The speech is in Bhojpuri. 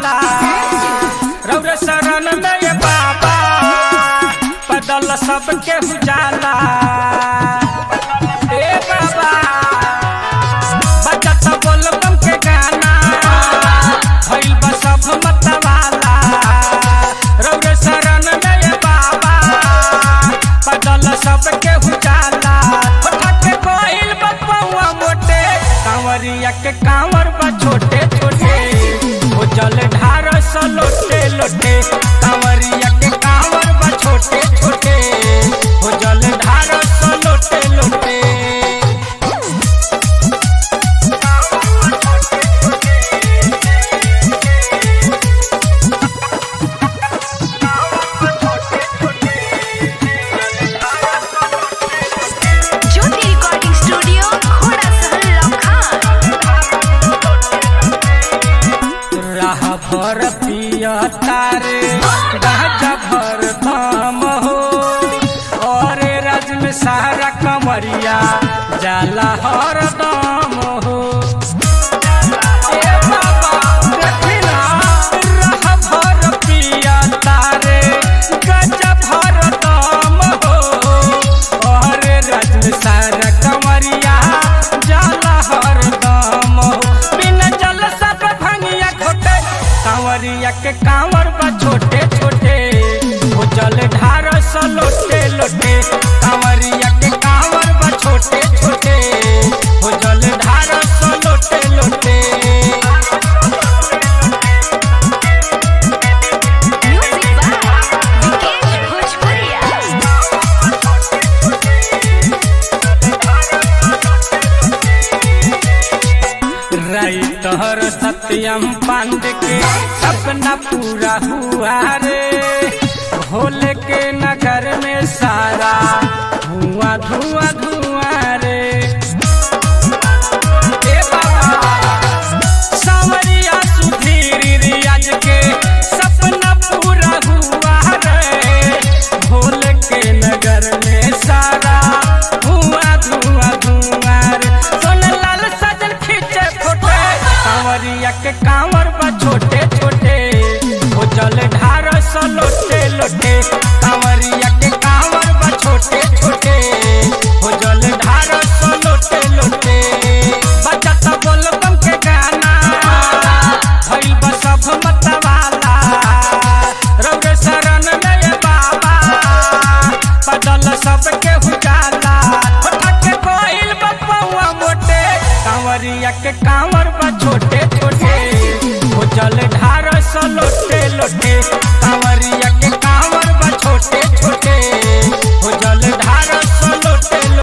बुझाला। रौरे शरण में ये बाबा बदल सबके बुझाला। ए बाबा बजत बोलबम के गाना भइल बा सब मतवाला। रौरे शरण में ये बाबा बदल सबके बुझाला। के कोइल बपौआ मोटे कांवरिया के कांवर बा छोटे छोटे वो जल ढार स लोटे लोटे। कांवरिया के कांवर बा छोटे छोटे वो जल ढार स लोटे लोटे। भर पिया तारे गाजा भर धाम हो और राज में सारा कमरिया जाला हर दाम हो। भर पिया तारे गाजा भर धाम हो और राज में सारा कमरिया जाला हर दाम हो। बिना जल सब भंगिया घोटे कांवरिया के कांवर बा छोटे छोटे वो जल ढार स लोटे लोटे। कांवरिया के कांवर बा छोटे छोटे वो जल ढार स लोटे लोटे। राइटर सत्यम पांडे के सपना पूरा हुआ रे। भोले के नगर में सारा धुआं धुआं धुआं रे। सांवरिया सुधीर रियाज के सपना पूरा हुआ रे। भोले के नगर में सारा धुआं धुआं धुआं रे। सोनलाल सजल खींचे फोटे कांवरिया के कांवर बा छोटे छोटे वो जल ढार स लोटे लोटे। कांवरिया के कांवर बा छोटे छोटे वो जल ढार स लोटे लोटे। बजत बोलबम के गाना भइल बा सब मतवाला। रौरे शरण में ये बाबा बदल सबके बुझाला। के कोइल बपौआ मोटे कांवरिया के कांवर बा छोटे छोटे वो जल ढार स लोटे लोटे।